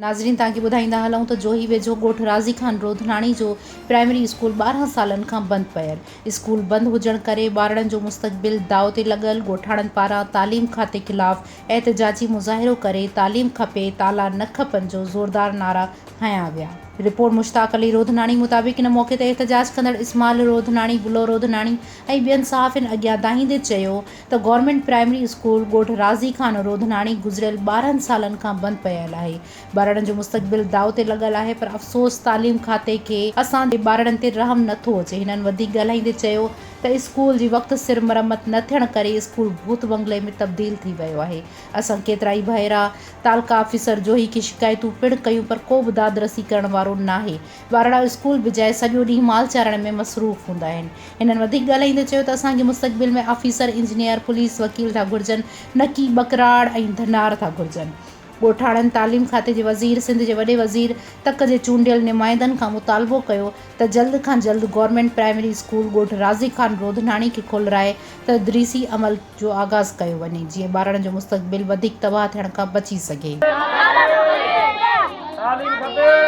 नाज़रीन तव्हांखे ॿुधाईंदा हलूं त जोही वेझो ॻोठ राज़ी खान रोधनाणी जो प्राइमरी स्कूल 12 सालनि खां बंदि पियल। स्कूल बंदि हुजण करे ॿारनि जो मुस्तक़बिल दाव ते लॻल। ॻोठाणनि पारां तालीम खाते ख़िलाफ़ एहतजाजी मुज़ाहिरो करे तालीम खपे, ताला न खपनि जो ज़ोरदार नारा हंया विया। रिपोर्ट मुश्ताक अली रोधनाणी मुताबिक़ इन मौक़े ते एहतजाज कंदड़ इस्माइल रोधनाणी, बुलो रोधनाणी ऐं ॿियनि सहाफ़ियुनि अॻियां दाहींदे चयो त गवर्नमेंट प्राइमरी स्कूल ॻोठ राज़ी खान रोधनाणी गुज़िरियल 12 सालनि खां बंदि पियल आहे। ॿारनि जो मुस्तक़बिल दाव ते लॻल आहे, पर अफ़सोस तालीम खाते खे असांजे ॿारनि ते रहम नथो अचे। हिननि वधीक ॻाल्हाईंदे चयो त स्कूल जी वक़्त सिर मरम्मत न थियण करे स्कूल भूत बंगले में तब्दील थी वियो आहे। असां केतिरा ई भेरा तालका ऑफिसर जोही खे शिकायतूं पिणु कयूं, पर को बि दादरसी करण वारो नाहे। ॿारड़ा स्कूल बजाए सॼो ॾींहुं माल चारण में मसरूफ़ हूंदा आहिनि। हिननि वधीक ॻाल्हाईंदे चयो त असांखे मुस्तक़बिल में ऑफिसर, इंजीनियर, पुलिस, वकील था घुरिजनि, न की बकराड़ ऐं धनार था घुरिजनि। ॻोठाणनि तालीम खाते जे वज़ीर, सिंध जे वॾे वज़ीर तक जे चूंडियल नुमाइंदनि खां मुतालबो कयो त जल्द खां जल्द गवर्नमेंट प्राइमरी स्कूल ॻोठ राज़ी खान रोधनाणी खे खोलाए तदरीसी अमल जो आगाज़ कयो वञे, जीअं ॿारनि जो मुस्तक़बिल वधीक तबाह थियण खां बची सघे। तालीम खपे।